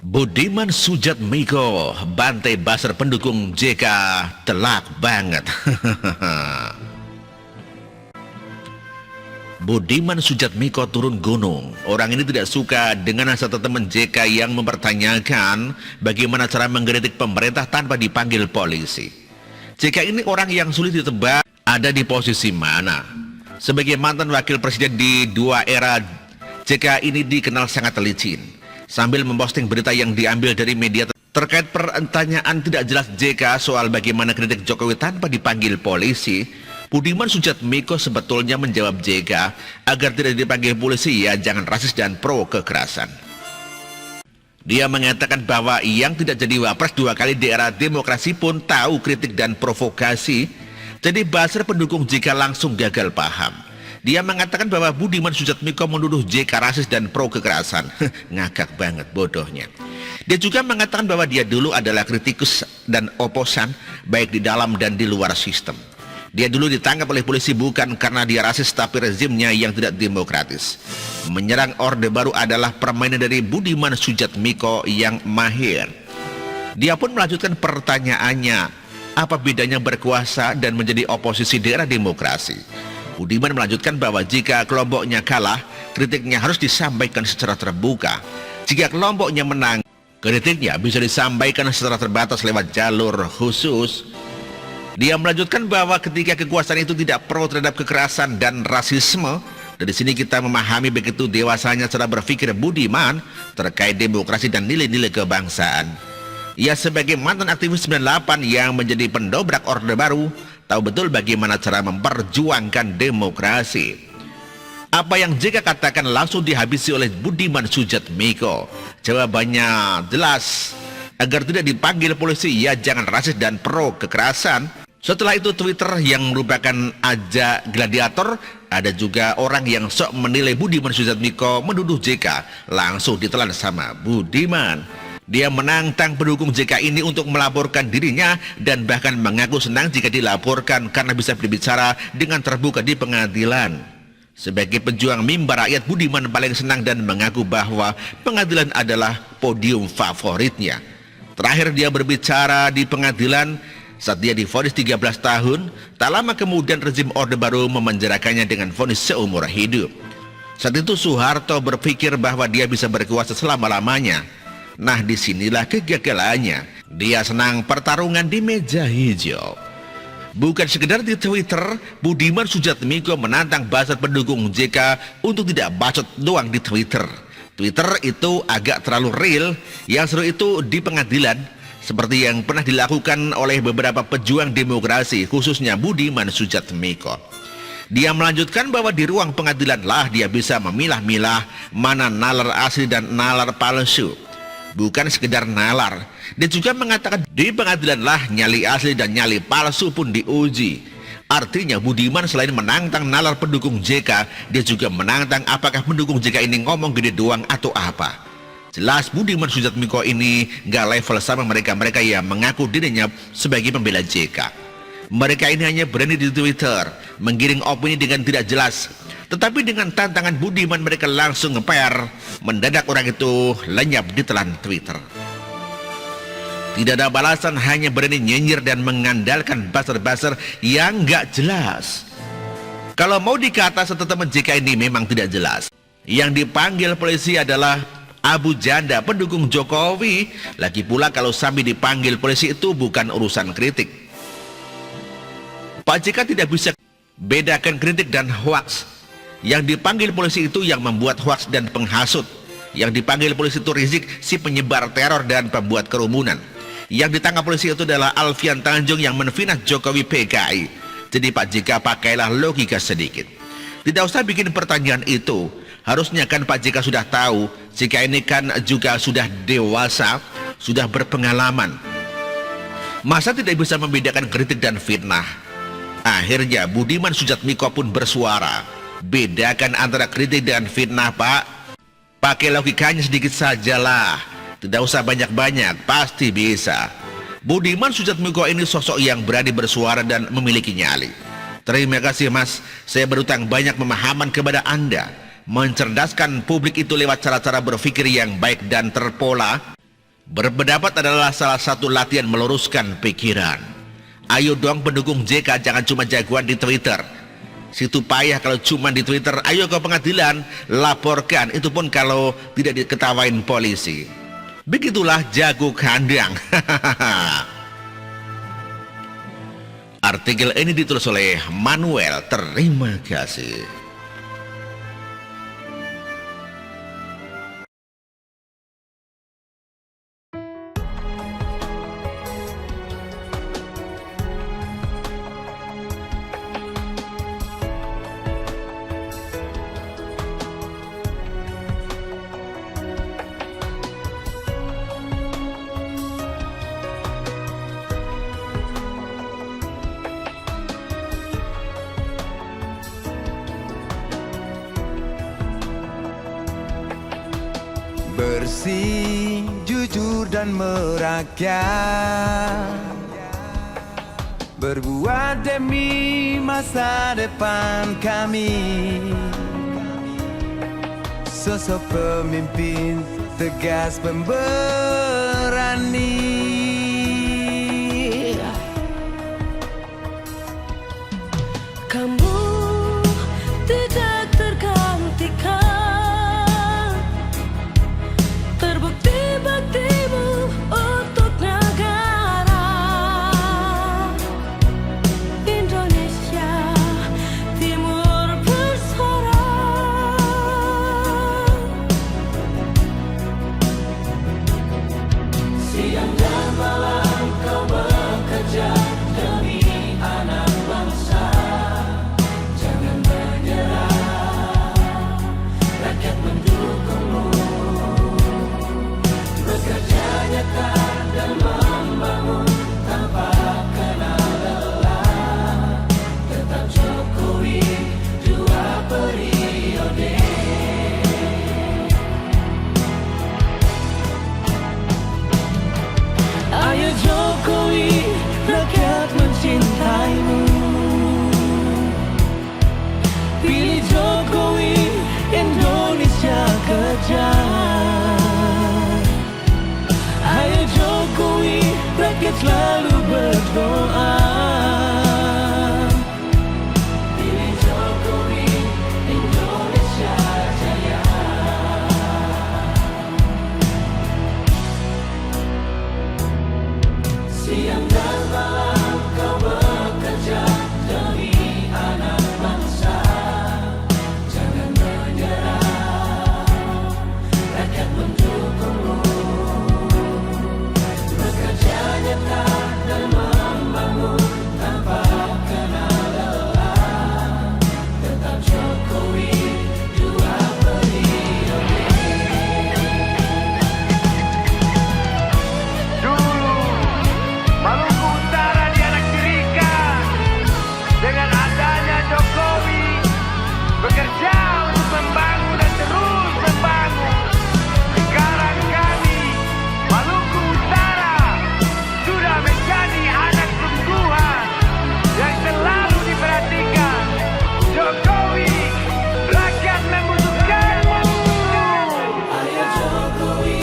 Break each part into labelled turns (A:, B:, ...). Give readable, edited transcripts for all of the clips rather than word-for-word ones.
A: Budiman Sujatmiko, bantai basar pendukung JK telak banget. Budiman Sujatmiko turun gunung. Orang ini tidak suka dengan satu teman JK yang mempertanyakan bagaimana cara mengkritik pemerintah tanpa dipanggil polisi. JK ini orang yang sulit ditebak ada di posisi mana. Sebagai mantan wakil presiden di dua era, JK ini dikenal sangat licin. Sambil memposting berita yang diambil dari media terkait pertanyaan tidak jelas JK soal bagaimana kritik Jokowi tanpa dipanggil polisi, Budiman Sujatmiko sebetulnya menjawab JK agar tidak dipanggil polisi ya jangan rasis dan pro kekerasan. Dia mengatakan bahwa yang tidak jadi wapres dua kali di era demokrasi pun tahu kritik dan provokasi, jadi buzzer pendukung JK langsung gagal paham. Dia mengatakan bahwa Budiman Sujatmiko menuduh JK rasis dan pro kekerasan. Ngakak banget bodohnya. Dia juga mengatakan bahwa dia dulu adalah kritikus dan oposan baik di dalam dan di luar sistem. Dia dulu ditangkap oleh polisi bukan karena dia rasis tapi rezimnya yang tidak demokratis. Menyerang Orde Baru adalah permainan dari Budiman Sujatmiko yang mahir. Dia pun melanjutkan pertanyaannya, apa bedanya berkuasa dan menjadi oposisi di era demokrasi? Budiman melanjutkan bahwa jika kelompoknya kalah, kritiknya harus disampaikan secara terbuka. Jika kelompoknya menang, kritiknya bisa disampaikan secara terbatas lewat jalur khusus. Dia melanjutkan bahwa ketika kekuasaan itu tidak pro terhadap kekerasan dan rasisme, dari sini kita memahami begitu dewasanya cara berpikir Budiman terkait demokrasi dan nilai-nilai kebangsaan. Ia sebagai mantan aktivis 98 yang menjadi pendobrak Orde Baru, tahu betul bagaimana cara memperjuangkan demokrasi. Apa yang JK katakan langsung dihabisi oleh Budiman Sujatmiko. Jawabannya jelas, agar tidak dipanggil polisi ya jangan rasis dan pro kekerasan. Setelah itu Twitter yang merupakan ajak gladiator, ada juga orang yang sok menilai Budiman Sujatmiko menuduh JK, langsung ditelan sama Budiman. Dia menantang pendukung JK ini untuk melaporkan dirinya dan bahkan mengaku senang jika dilaporkan karena bisa berbicara dengan terbuka di pengadilan. Sebagai pejuang mimbar rakyat, Budiman paling senang dan mengaku bahwa pengadilan adalah podium favoritnya. Terakhir dia berbicara di pengadilan saat dia divonis 13 tahun, tak lama kemudian rezim Orde Baru memenjarakannya dengan vonis seumur hidup. Saat itu Soeharto berpikir bahwa dia bisa berkuasa selama-lamanya. Nah disinilah kegagalannya. Dia senang pertarungan di meja hijau. Bukan sekedar di Twitter, Budiman Sujatmiko menantang buzzer pendukung JK untuk tidak bacot doang di Twitter. Twitter itu agak terlalu real, yang seru itu di pengadilan, seperti yang pernah dilakukan oleh beberapa pejuang demokrasi, khususnya Budiman Sujatmiko. Dia melanjutkan bahwa di ruang pengadilan lah dia bisa memilah-milah mana nalar asli dan nalar palsu. Bukan sekedar nalar, dia juga mengatakan di pengadilan lah nyali asli dan nyali palsu pun diuji. Artinya Budiman selain menantang nalar pendukung JK, dia juga menantang apakah pendukung JK ini ngomong gede doang atau apa. Jelas Budiman Sujatmiko ini gak level sama mereka-mereka yang mengaku dirinya sebagai pembela JK. Mereka ini hanya berani di Twitter menggiring opini dengan tidak jelas. Tetapi dengan tantangan Budiman mereka langsung nge-PR. Mendadak orang itu lenyap ditelan Twitter. Tidak ada balasan, hanya berani nyinyir dan mengandalkan buzzer-buzzer yang gak jelas. Kalau mau dikata satu teman JK ini memang tidak jelas. Yang dipanggil polisi adalah Abu Janda pendukung Jokowi. Lagi pula kalau sampai dipanggil polisi itu bukan urusan kritik. Pak JK tidak bisa bedakan kritik dan hoaks. Yang dipanggil polisi itu yang membuat hoaks dan penghasut. Yang dipanggil polisi itu Rizik, si penyebar teror dan pembuat kerumunan. Yang ditangkap polisi itu adalah Alfian Tanjung yang menfitnah Jokowi PKI. Jadi Pak JK pakailah logika sedikit. Tidak usah bikin pertanyaan itu. Harusnya kan Pak JK sudah tahu, JK ini kan juga sudah dewasa, sudah berpengalaman. Masa tidak bisa membedakan kritik dan fitnah? Akhirnya Budiman Sujatmiko pun bersuara. Bedakan antara kritik dan fitnah, Pak. Pakai logikanya sedikit sajalah. Tidak usah banyak-banyak, pasti bisa. Budiman Sujatmiko ini sosok yang berani bersuara dan memiliki nyali. Terima kasih Mas, saya berutang banyak pemahaman kepada Anda. Mencerdaskan publik itu lewat cara-cara berpikir yang baik dan terpola. Berpendapat adalah salah satu latihan meluruskan pikiran. Ayo dong pendukung JK, jangan cuma jagoan di Twitter. Situ payah kalau cuma di Twitter. Ayo ke pengadilan, laporkan. Itu pun kalau tidak diketawain polisi. Begitulah jago kandang. Artikel ini ditulis oleh Manuel. Terima kasih.
B: Bersih, jujur dan merakyat, berbuat demi masa depan kami. Sosok pemimpin tegas pemberani.
C: Kamu tidak tergantikan, terbukti baktimu untuk negara Indonesia Timur bersuara. Siang dan malam kau bekerja demi anak bangsa. Jangan menyerah, rakyat mendukungmu. Bekerja nyata dan membangun tanpa kenal lelah. Tetap Jokowi 2 periode. Ayo Jokowi, rakyat mencintaimu. Pilih Jokowi, Indonesia kejar. Ayo Jokowi, rakyat selalu berdoa. Pilih Jokowi, Indonesia jaya. Siang dan malam kau bekerja demi anak bangsa. Jangan menyerah, rakyat mendukungmu. Bekerja nyata dan membangun tanpa kenal lelah. Tetap Jokowi 2 periode.
D: Dulu Maluku Utara dianak tirikan. Dengan adanya Jokowi bekerja untuk membangun dan terus membangun. Sekarang kami Maluku Utara sudah menjadi anak sungguhan yang selalu diperhatikan. Jokowi, rakyat membutuhkanmu.
C: Ayo Jokowi,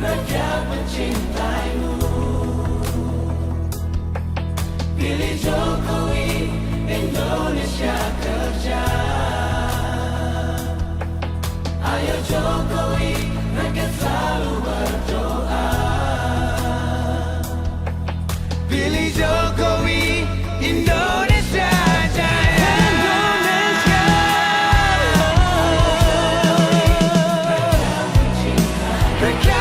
C: rakyat mencintaimu. Pilih Jokowi, Indonesia kerja. Ayo Jokowi, rakyat selalu berdoa.
B: Pilih Jokowi, Indonesia jaya. Indonesia.
C: Rakyat